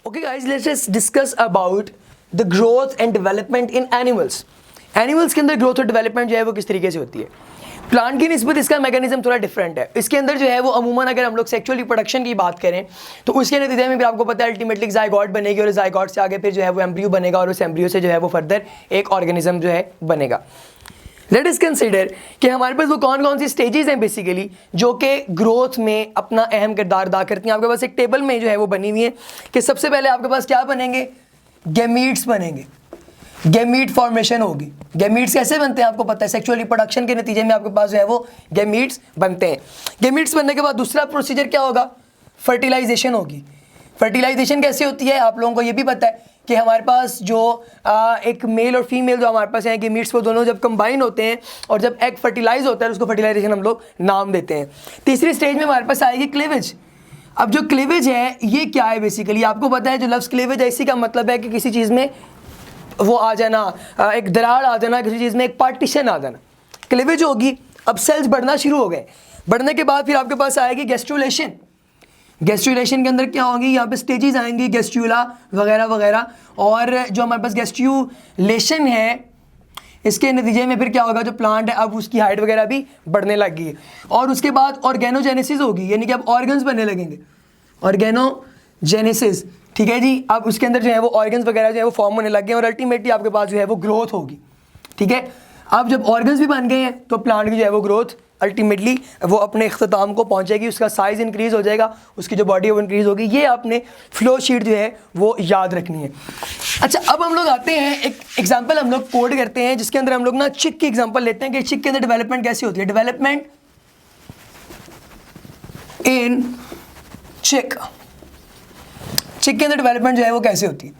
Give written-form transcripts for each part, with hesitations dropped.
Okay guys, let's just discuss about the growth and development in animals. Animals के अंदर growth और development जो है वो किस तरीके से होती है. प्लांट की निस्बत इसका मैकेनिज्म थोड़ा डिफरेंट है. इसके अंदर जो है वो अमूमन अगर हम लोग सेक्सुअल रिप्रोडक्शन की बात करें तो उसके नतीजे में भी आपको पता है अल्टीमेटली जायगॉट बनेगी और जायगॉट से आगे फिर जो है वो एम्ब्रियो बनेगा और उस एम्ब्रियो से जो है वो फर्दर एक ऑर्गेनिज्म जो है बनेगा. लेट अस कंसीडर कि हमारे पास वो कौन कौन सी स्टेजेस हैं बेसिकली जो कि ग्रोथ में अपना अहम किरदार अदा करती हैं. आपके पास एक टेबल में जो है वो बनी हुई है कि सबसे पहले आपके पास क्या बनेंगे, गैमीट्स बनेंगे. गैमीट फॉर्मेशन होगी. गैमीट्स कैसे बनते हैं आपको पता है, सेक्सुअल रिप्रोडक्शन के नतीजे में आपके पास जो है वो गैमीट्स बनते हैं. गैमीट्स बनने के बाद दूसरा प्रोसीजर क्या होगा, फर्टिलाइजेशन होगी. फर्टिलाइजेशन कैसे होती है आप लोगों को ये भी पता है कि हमारे पास जो एक मेल और फीमेल जो हमारे पास हैं गैमीट्स वो दोनों जब कंबाइन होते हैं और जब एग फर्टिलाइज होता है उसको फर्टिलाइजेशन हम लोग नाम देते हैं. तीसरी स्टेज में हमारे पास आएगी क्लीवेज. अब जो क्लीवेज है ये क्या है बेसिकली आपको पता है, जो लफ्ज़ क्लीवेज है इसी का मतलब है कि किसी चीज़ में वो आ जाना, एक दरार आ जाना, किसी चीज़ में एक पार्टीशन आ जाना. क्लीवेज होगी. अब सेल्स बढ़ना शुरू हो गए. बढ़ने के बाद फिर आपके पास आएगी गैस्ट्रुलेशन. गैस्ट्रुलेशन के अंदर क्या होगी, यहाँ पे स्टेजेस आएंगी, गैस्ट्रूला वगैरह वगैरह. और जो हमारे पास गैस्ट्रुलेशन है इसके नतीजे में फिर क्या होगा, जो प्लांट है अब उसकी हाइट वगैरह भी बढ़ने लगी है. और उसके बाद ऑर्गेनोजेनेसिस होगी, यानी कि अब ऑर्गन्स बनने लगेंगे. ऑर्गेनोजेनेसिस, ठीक है जी. अब उसके अंदर जो है वो ऑर्गन्स वगैरह जो है वो फॉर्म होने लगे और अल्टीमेटली आपके पास जो है वो ग्रोथ होगी. ठीक है. अब जब ऑर्गन्स भी बन गए हैं तो प्लांट की जो है वो ग्रोथ अल्टीमेटली वो अपने इख्तिताम को पहुंचेगी. उसका साइज़ इंक्रीज़ हो जाएगा, उसकी जो बॉडी है वो इंक्रीज़ होगी. ये आपने फ्लो शीट जो है वो याद रखनी है. अच्छा, अब हम लोग आते हैं एक एग्जांपल हम लोग कोड करते हैं जिसके अंदर हम लोग ना चिक की एग्जांपल लेते हैं कि चिक के अंदर डेवलपमेंट कैसी होती है. डेवलपमेंट इन चिक. चिक के अंदर डेवलपमेंट जो है वो कैसे होती है.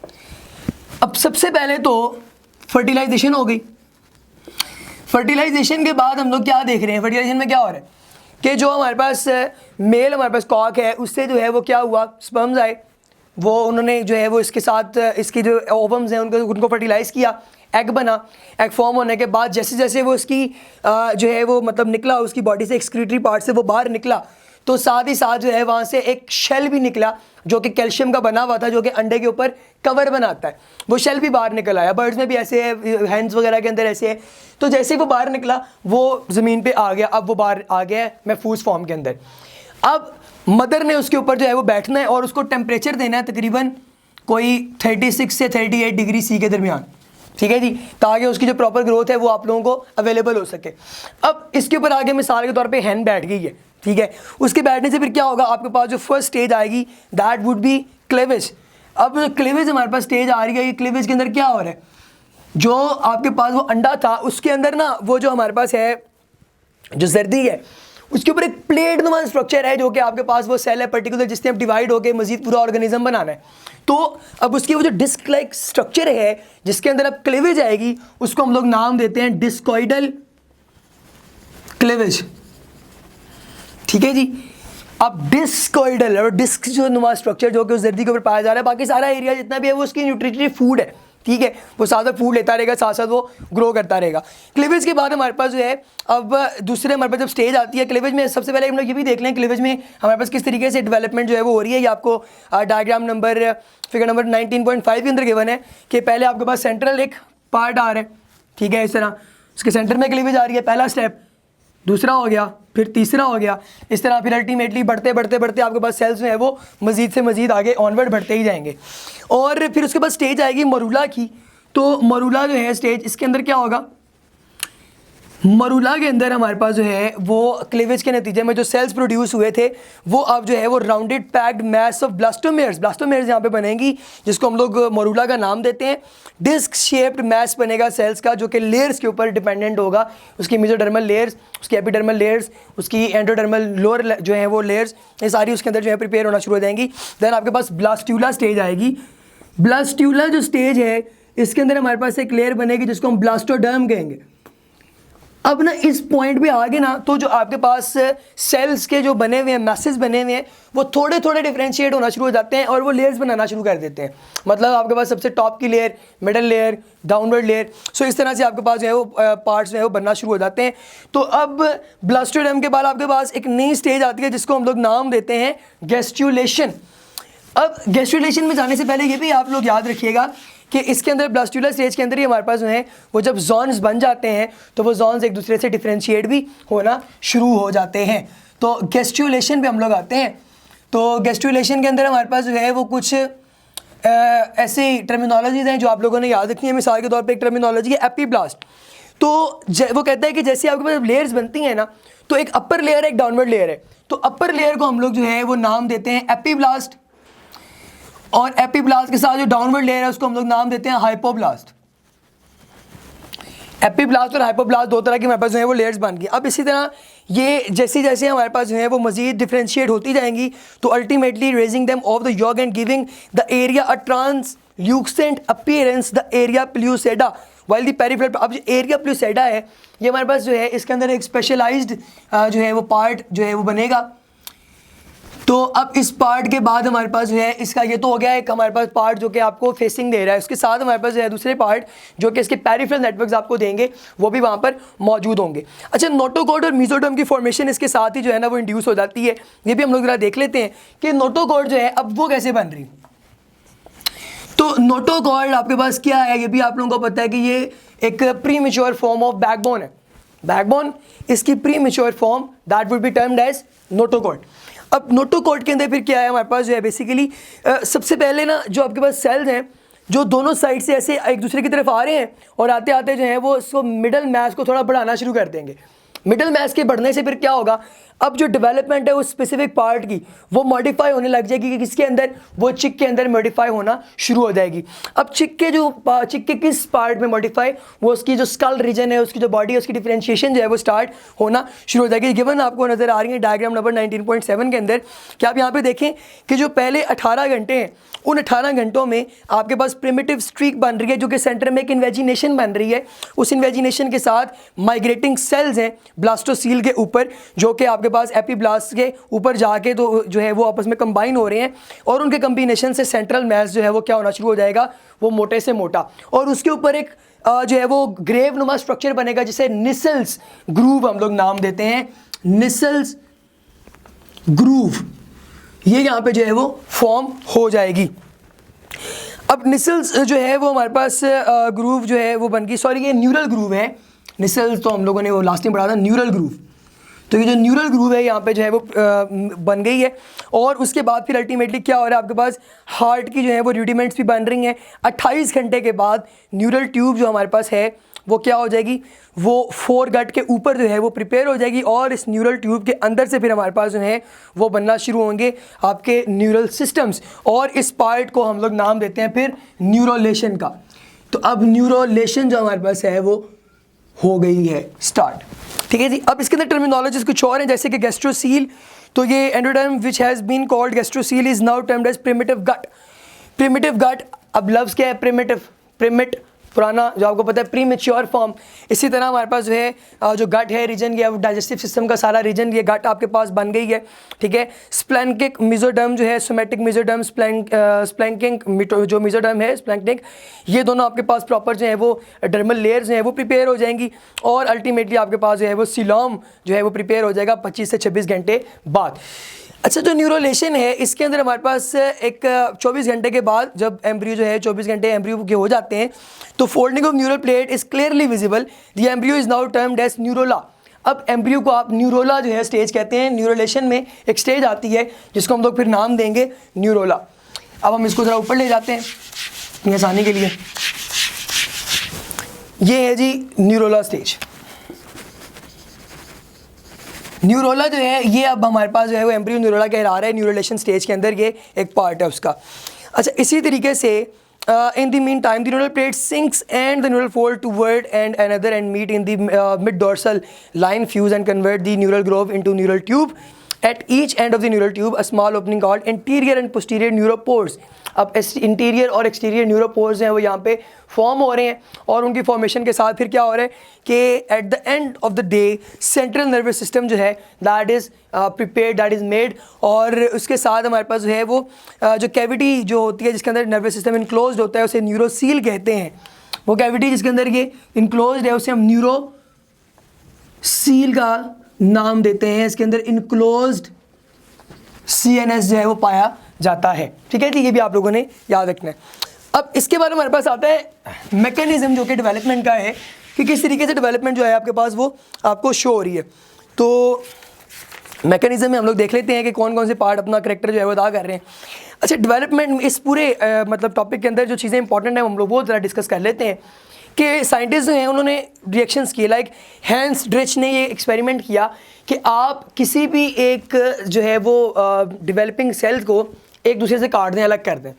अब सबसे पहले तो फर्टिलाइजेशन हो गई. फर्टिलाइजेशन के बाद हम लोग क्या देख रहे हैं, फर्टिलाइजेशन में क्या हो रहा है कि जो हमारे पास मेल हमारे पास कॉक है उससे जो है वो क्या हुआ, स्पर्म्स आए, वो उन्होंने जो है वो इसके साथ इसकी जो ओवम्स हैं उनको फर्टिलाइज़ किया, एग बना. एग फॉर्म होने के बाद जैसे जैसे वो उसकी जो है वो मतलब निकला उसकी बॉडी से, एक्सक्रीटरी पार्ट से वो बाहर निकला तो साथ ही साथ जो है वहाँ से एक शेल भी निकला जो कि कैल्शियम का बना हुआ था, जो कि अंडे के ऊपर कवर बनाता है. वो शेल भी बाहर निकल आया. बर्ड्स में भी ऐसे है, हैंड्स वगैरह के अंदर ऐसे है. तो जैसे ही वो बाहर निकला वो ज़मीन पे आ गया. अब वो बाहर आ गया है महफूज फॉर्म के अंदर. अब मदर ने उसके ऊपर जो है वो बैठना है और उसको टेम्परेचर देना है तकरीबन कोई 36 से 38 डिग्री सी के दरमियान. ठीक है जी, ताकि उसकी जो प्रॉपर ग्रोथ है वो आप लोगों को अवेलेबल हो सके. अब इसके ऊपर आगे मिसाल के तौर पे हैन बैठ गई है. ठीक है, उसके बैठने से फिर क्या होगा, आपके पास जो फर्स्ट स्टेज आएगी दैट वुड बी क्लीवेज. अब क्लीवेज हमारे पास स्टेज आ रही है. ये क्लीवेज के अंदर क्या हो रहा है, जो आपके पास वो अंडा था उसके अंदर ना वो जो हमारे पास है जो जर्दी है उसके ऊपर एक प्लेट नुमा स्ट्रक्चर है जो कि आपके पास वो सेल है पर्टिकुलर जिससे अब डिवाइड होकर मजीद पूरा ऑर्गेनिज्म बनाना है. तो अब उसकी वो जो डिस्क लाइक स्ट्रक्चर है जिसके अंदर अब क्लीवेज आएगी उसको हम लोग नाम देते हैं डिस्कॉइडल क्लीवेज. ठीक है जी. अब डिस्कॉइडल और डिस्क जो नुमा स्ट्रक्चर जो कि उस जर्दी के ऊपर पाया जा रहा है, बाकी सारा एरिया जितना भी है वो उसकी न्यूट्रिटिव फूड है. ठीक है, वो साथ फूड लेता रहेगा, साथ साथ वो ग्रो करता रहेगा. क्लीवेज के बाद हमारे पास जो है अब दूसरे हमारे पास जब स्टेज आती है क्लीवेज में, सबसे पहले हम लोग ये भी देख लें क्लीवेज में हमारे पास किस तरीके से डेवलपमेंट जो है वो हो रही है. ये आपको डायग्राम नंबर फिगर नंबर 19.5 के अंदर गिवन है कि पहले आपके पास सेंट्रल एक पार्ट आ रहा है. ठीक है, इस तरह उसके सेंटर में क्लीवेज आ रही है. पहला स्टेप, दूसरा हो गया, फिर तीसरा हो गया. इस तरह फिर अल्टीमेटली बढ़ते बढ़ते बढ़ते आपके पास सेल्स में है वो मज़ीद से मज़ीद आगे ऑनवर्ड बढ़ते ही जाएंगे. और फिर उसके बाद स्टेज आएगी मरूला की. तो मरूला जो है स्टेज, इसके अंदर क्या होगा, मरूला के अंदर हमारे पास जो है वो क्लीवेज के नतीजे में जो सेल्स प्रोड्यूस हुए थे वो अब जो है वो राउंडेड पैक्ड मैस ऑफ ब्लास्टोमेयर्स यहाँ पे बनेंगी जिसको हम लोग मरूला का नाम देते हैं. डिस्क शेप्ड मैस बनेगा सेल्स का जो कि लेयर्स के ऊपर डिपेंडेंट होगा. उसकी मेसोडर्मल लेयर्स, उसकी एपिडर्मल लेयर्स, उसकी एंडोडर्मल लोअर जो है वो लेयर्स, ये सारी उसके अंदर जो है प्रिपेयर होना शुरू हो जाएंगी. देन आपके पास ब्लास्ट्यूला स्टेज आएगी. ब्लास्ट्यूला जो स्टेज है इसके अंदर हमारे पास एक लेयर बनेगी जिसको हम ब्लास्टोडर्म कहेंगे. अब ना इस पॉइंट पे आगे ना तो जो आपके पास सेल्स के जो बने हुए हैं मैसेज बने हुए हैं वो थोड़े थोड़े डिफरेंशिएट होना शुरू हो जाते हैं और वो लेयर्स बनाना शुरू कर देते हैं. मतलब आपके पास सबसे टॉप की layer, middle layer, downward layer, so इस तरह से आपके पास जो है वो पार्ट्स जो है वो बनना शुरू हो जाते हैं. तो अब ब्लास्टोडर्म के बाद आपके पास एक नई स्टेज आती है जिसको हम लोग नाम देते हैं गैस्ट्रुलेशन. अब गैस्ट्रुलेशन में जाने से पहले ये भी आप लोग याद रखिएगा कि इसके अंदर ब्लास्टुलर स्टेज के अंदर ही हमारे पास जो है वो जब जोन्स बन जाते हैं तो वो जोन्स एक दूसरे से डिफ्रेंशिएट भी होना शुरू हो जाते हैं। तो गैस्ट्रुलेशन पे हम लोग आते हैं। तो गैस्ट्रुलेशन के अंदर हमारे पास जो है वो कुछ ऐसी टर्मिनोलॉजीज हैं जो आप लोगों ने याद रखनी है। मिसाल के तौर पे एक टर्मिनोलॉजी है एपीब्लास्ट। तो वो कहता है कि जैसे आपके पास लेयर्स बनती हैं ना, तो एक अपर लेयर है, एक डाउनवर्ड लेयर है। तो अपर लेयर को हम लोग जो है वो नाम देते हैं एपीब्लास्ट, और एपीब्लास्ट के साथ जो डाउनवर्ड लेयर है उसको हम लोग नाम देते हैं हाइपोब्लास्ट। एपीब्लास्ट और हाइपोब्लास्ट दो तरह की हमारे पास जो है वो लेयर्स बन गई। अब इसी तरह ये जैसे जैसे हमारे पास जो है वो मजीद डिफ्रेंशिएट होती जाएंगी तो ultimately raising them off the yolk and giving the area a translucent appearance the area pellucida while the peripheral. अब जो एरिया प्लूसेडा है ये हमारे पास जो है इसके अंदर एक स्पेशलाइज्ड जो है वो पार्ट जो है वो बनेगा। तो अब इस पार्ट के बाद हमारे पास जो है इसका ये तो हो गया एक हमारे पास पार्ट जो कि आपको फेसिंग दे रहा है, उसके साथ हमारे पास जो है दूसरे पार्ट जो कि इसके पेरिफेरल नेटवर्क्स आपको देंगे वो भी वहाँ पर मौजूद होंगे। अच्छा, नोटोकॉर्ड और मेसोडर्म की फॉर्मेशन इसके साथ ही जो है ना वो इंड्यूस हो जाती है। ये भी हम लोग जरा देख लेते हैं कि नोटोकॉर्ड जो है अब वो कैसे बन रही। तो नोटोकॉर्ड आपके पास क्या है, ये भी आप लोगों को पता है कि ये एक premature form of backbone है। बैकबोन इसकी premature form that would be termed as notochord. अब नोटोकॉर्ड के अंदर फिर क्या है हमारे पास जो है बेसिकली सबसे पहले ना जो आपके पास सेल्स हैं जो दोनों साइड से ऐसे एक दूसरे की तरफ आ रहे हैं और आते आते जो है वो इसको मिडल मैस को थोड़ा बढ़ाना शुरू कर देंगे। मिडल मैस के बढ़ने से फिर क्या होगा, अब जो डेवलपमेंट है उस स्पेसिफिक पार्ट की वो मॉडिफाई होने लग जाएगी कि किसके अंदर, वो चिक के अंदर मॉडिफाई होना शुरू हो जाएगी। अब चिक के किस पार्ट में मॉडिफाई, वो उसकी जो स्कल रीजन है, उसकी जो बॉडी है, उसकी डिफरेंशिएशन जो है वो स्टार्ट होना शुरू हो जाएगी। गिवन आपको नज़र आ रही है डायग्राम नंबर 19.7 के अंदर कि आप यहाँ पे देखें कि जो पहले 18 घंटे हैं उन 18 घंटों में आपके पास प्रिमिटिव स्ट्रीक बन रही है जो कि सेंटर में एक इन्वेजिनेशन बन रही है। उस इन्वेजिनेशन के साथ माइग्रेटिंग सेल्स हैं ब्लास्टोसील के ऊपर जो कि आपके पास एपीब्लास्ट के ऊपर जाके तो जो है वो आपस में कंबाइन हो रहे हैं और उनके कम्बिनेशन से सेंट्रल मैस जो है वो क्या होना शुरू हो जाएगा, वो मोटे से मोटा, और उसके ऊपर एक जो है वो ग्रेव नुमा स्ट्रक्चर बनेगा जिसे निसल्स ग्रूव हम लोग नाम देते हैं। निसल्स ग्रूव ये यहाँ पे जो है वो फॉर्म हो जाएगी। अब निसल्स जो है वो हमारे पास ग्रूव जो है वो बन गई, सॉरी ये न्यूरल ग्रूव है। निसल्स तो हम लोगों ने वो लास्ट में पढ़ा था, न्यूरल ग्रूव। तो ये जो न्यूरल ग्रूव है यहाँ पे जो है वो बन गई है। और उसके बाद फिर अल्टीमेटली क्या हो रहा है, आपके पास हार्ट की जो है वो रूडिमेंट्स भी बन रही हैं। 28 घंटे के बाद न्यूरल ट्यूब जो हमारे पास है वो क्या हो जाएगी, वो फोर गट के ऊपर जो है वो प्रिपेयर हो जाएगी और इस न्यूरल ट्यूब के अंदर से फिर हमारे पास जो है वो बनना शुरू होंगे आपके न्यूरल सिस्टम्स, और इस पार्ट को हम लोग नाम देते हैं फिर न्यूरोलेशन का। तो अब न्यूरोलेशन जो हमारे पास है वो हो गई है स्टार्ट, ठीक है जी। अब इसके अंदर टर्मिनोलॉजीज कुछ और हैं जैसे कि गैस्ट्रोसील। तो ये endoderm which has been called gastrocoel is now termed as primitive gut. Primitive gut, अब लफ्ज़ क्या है, प्रिमिटिव, प्रिमिट पुराना जो आपको पता है प्री मैच्योर फॉर्म। इसी तरह हमारे पास जो है जो गट है रीजन ये डाइजेस्टिव सिस्टम का सारा रीजन ये गट आपके पास बन गई है, ठीक है। स्प्लैंकिक मेसोडर्म जो है, सोमेटिक मेसोडर्म, स्प्लैंकिंग जो मेसोडर्म है स्प्लैंकिक, ये दोनों आपके पास प्रॉपर जो है वो डर्मल लेयर्स जो है वो प्रिपेयर हो जाएंगी और अल्टीमेटली आपके पास जो है वो सीलोम जो है वो प्रिपेयर हो जाएगा 25 से 26 घंटे बाद। अच्छा, जो न्यूरोलेशन है इसके अंदर हमारे पास एक 24 घंटे के बाद जब एम्ब्रियो जो है 24 घंटे एम्ब्रियो के हो जाते हैं तो folding of neural plate is clearly visible. The embryo is now termed as neurula. अब एम्ब्रियो को आप न्यूरोला जो है स्टेज कहते हैं। न्यूरोलेशन में एक स्टेज आती है जिसको हम लोग फिर नाम देंगे न्यूरोला। अब हम इसको ज़रा ऊपर ले जाते हैं अपनी आसानी के लिए। ये है जी न्यूरोला स्टेज। न्यूरोला जो है ये अब हमारे पास जो है वो एम्ब्रियो न्यूरोला कहला रहा है, न्यूरोलेशन स्टेज के अंदर ये एक पार्ट है उसका। अच्छा, इसी तरीके से in the meantime the neural plate sinks and the neural fold toward and another and meet in the mid dorsal line fuse and convert the neural groove into neural tube. At each end of the neural tube a small opening called anterior and posterior neuropores. अब interior और exterior न्यूरोपोर्स हैं वो यहाँ पे form हो रहे हैं और उनकी फॉर्मेशन के साथ फिर क्या हो रहा है कि at the end of the day central nervous system जो है that is prepared, that is made, और उसके साथ हमारे पास जो है वो जो कैविटी जो होती है जिसके अंदर नर्वस सिस्टम इनक्लोज्ड होता है उसे न्यूरोसील कहते हैं। वो कैविटी जिसके अंदर ये इनक्लोज्ड है उसे हम न्यूरोसील का नाम देते हैं। इसके अंदर इनक्लोज्ड CNS जो है वो पाया जाता है। ठीक है जी, ये भी आप लोगों ने याद रखना है। अब इसके बारे में हमारे पास आता है मैकेनिज्म जो कि डेवलपमेंट का है, कि किस तरीके से डेवलपमेंट जो है आपके पास वो आपको शो हो रही है। तो मैकेनिज्म में हम लोग देख लेते हैं कि कौन कौन से पार्ट अपना करेक्टर जो है वो अदा कर रहे हैं। अच्छा, डेवलपमेंट इस पूरे मतलब टॉपिक के अंदर जो चीज़ें इंपॉर्टेंट हैं हम लोग वो ज़रा डिस्कस कर लेते हैं कि साइंटिस्ट जो हैं उन्होंने रिएक्शंस किए। लाइक हैंस ड्रिच ने ये एक्सपेरिमेंट किया कि आप किसी भी एक जो है वो डेवलपिंग सेल्स को एक दूसरे से काट दें, अलग कर दें,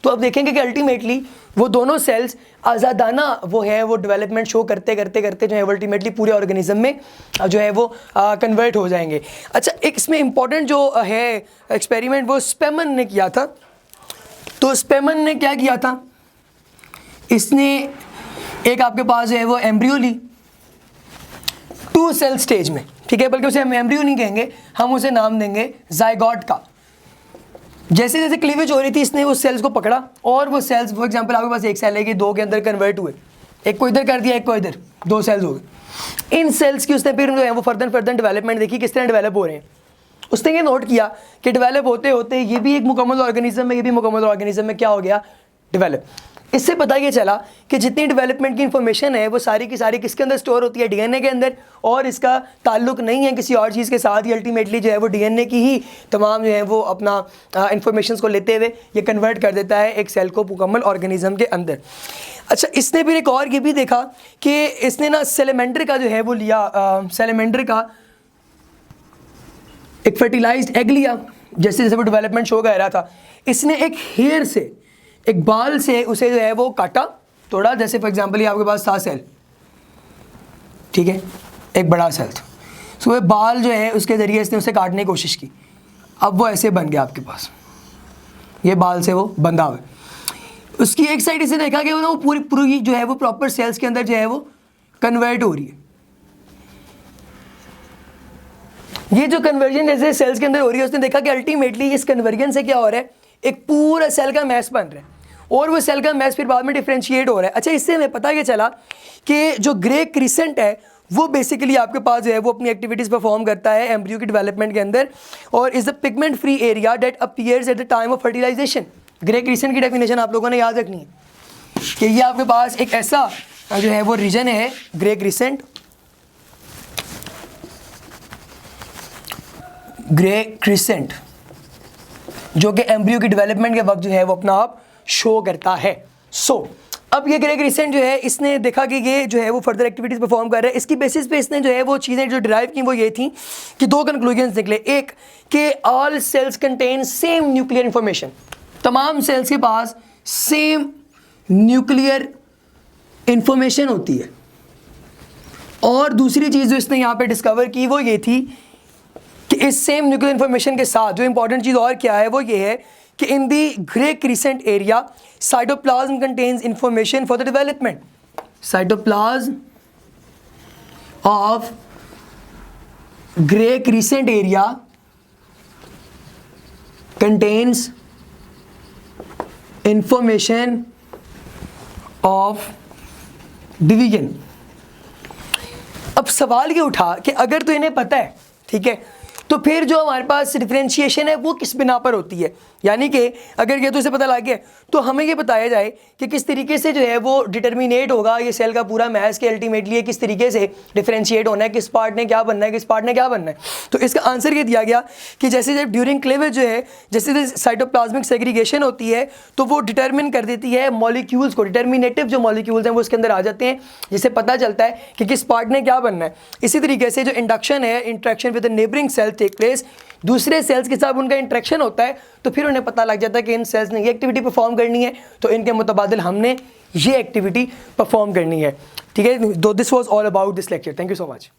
तो अब देखेंगे कि अल्टीमेटली वो दोनों सेल्स आज़ादाना वो है वो डेवलपमेंट शो करते करते करते जो है अल्टीमेटली पूरे ऑर्गेनिज्म में जो है वो कन्वर्ट हो जाएंगे। अच्छा, एक इसमें इम्पॉर्टेंट जो है एक्सपेरिमेंट वो स्पेमन ने किया था। तो स्पेमन ने क्या किया था, इसने एक आपके पास जो है वो एम्ब्रियो ली 2 सेल स्टेज में। ठीक है, बल्कि उसे हम एम्ब्रियो नहीं कहेंगे, हम उसे नाम देंगे जाइगोट का। जैसे जैसे क्लीवेज हो रही थी इसने उस सेल्स को पकड़ा और वो सेल्स, फॉर एग्जांपल आपके पास एक सेल है कि 2 के अंदर कन्वर्ट हुए, एक को इधर कर दिया एक को इधर, 2 सेल्स हो गए। इन सेल्स की उसने फिर जो है वो फर्दर डेवलपमेंट देखी, किस तरह डेवलप हो रहे हैं। उसने ये नोट किया कि डेवलप होते होते ये भी एक मुकम्मल ऑर्गेनिज्म है, ये भी मुकम्मल ऑर्गेनिज्म में क्या हो गया, डेवलप। इससे पता ये चला कि जितनी डेवलपमेंट की इंफॉर्मेशन है वो सारी की सारी किसके अंदर स्टोर होती है, डीएनए के अंदर, और इसका ताल्लुक नहीं है किसी और चीज़ के साथ। ये अल्टीमेटली जो है वो डीएनए की ही तमाम जो है वो अपना इंफॉर्मेशन को लेते हुए ये कन्वर्ट कर देता है एक सेल को मुकम्मल ऑर्गेनिज्म के अंदर। अच्छा, इसने फिर एक और ये भी देखा कि इसने ना सेलेमेंडर का जो है वो लिया, सेलेमेंडर का एक फर्टिलाइज्ड एग लिया। जैसे जैसे वो डेवलपमेंट शो कर रहा था, इसने एक हेयर से, एक बाल से उसे जो है वो काटा, तोड़ा। जैसे फॉर एग्जांपल ये आपके पास था सेल, ठीक है, एक बड़ा सेल था, सो वो बाल जो है उसके ज़रिए इसने उसे काटने की कोशिश की। अब वो ऐसे बन गया आपके पास, ये बाल से वो बंधा हुआ। उसकी एक साइड इसे देखा कि वो पूरी पूरी जो है वो प्रॉपर सेल्स के अंदर जो है वो कन्वर्ट हो रही है। ये जो कन्वर्जन जैसे सेल्स के अंदर हो रही है, उसने देखा कि अल्टीमेटली इस कन्वर्जन से क्या हो रहा है, एक पूरा सेल का मैस बन रहा है और वो सेल का मैस फिर बाद में डिफरेंशिएट हो रहा है। अच्छा, इससे हमें पता ये चला कि जो ग्रे क्रिसेंट है वो बेसिकली आपके पास जो है वो अपनी एक्टिविटीज़ परफॉर्म करता है एम्ब्रियो की डेवलपमेंट के अंदर, और is the pigment free area that appears at the time of fertilisation. Grey crescent की डेफिनेशन आप लोगों ने याद रखनी है कि ये आपके पास एक ऐसा जो है वो रीजन है ग्रे क्रिसेंट, ग्रे क्रिसेंट, जो कि एम्ब्रियो की डेवलपमेंट के वक्त जो है वो अपना आप शो करता है। अब ये ग्रे क्रिसेंट जो है इसने देखा कि ये जो है वो फर्दर एक्टिविटीज़ परफॉर्म कर रहा है। इसकी बेसिस पे इसने जो है वो चीज़ें जो डिराइव की वो ये थी कि 2 कंक्लूजन्स निकले। एक कि all sales contain same nuclear information, तमाम सेल्स के पास सेम न्यूक्लियर इंफॉर्मेशन होती है। और दूसरी चीज़ जो इसने यहाँ पे डिस्कवर की वो ये थी कि इस सेम न्यूक्लियर इंफॉर्मेशन के साथ जो इंपॉर्टेंट चीज़ और क्या है वो ये है कि in the grey crescent area cytoplasm contains information for the development. Cytoplasm of grey crescent area contains information of division. अब सवाल ये उठा कि अगर तो इन्हें पता है, ठीक है, तो फिर जो हमारे पास डिफरेंशिएशन है वो किस बिना पर होती है। यानी कि अगर ये तो इसे पता लग गया तो हमें ये बताया जाए कि किस तरीके से जो है वो डिटर्मिनेट होगा ये सेल का पूरा मैस के अल्टीमेटली किस तरीके से डिफरेंशिएट होना है, किस पार्ट ने क्या बनना है, किस पार्ट ने क्या बनना है। तो इसका आंसर ये दिया गया कि जैसे जब ड्यूरिंग क्लीवेज जो है जैसे जैसे साइटोप्लाज्मिक सेग्रीगेशन होती है तो वो डिटर्मिन कर देती है मॉलिक्यूल्स को, डिटर्मिनेटिव जो मॉलिक्यूल्स हैं वो उसके अंदर आ जाते हैं, जिससे पता चलता है कि किस पार्ट ने क्या बनना है। इसी तरीके से जो इंडक्शन है, interaction with the neighbouring cell take place, दूसरे सेल्स के साथ उनका इंटरेक्शन होता है तो फिर उन्हें पता लग जाता है कि इन सेल्स ने ये एक्टिविटी परफॉर्म करनी है तो इनके मुतबादिल हमने ये एक्टिविटी परफॉर्म करनी है। ठीक है, this was all about this lecture. Thank you so much.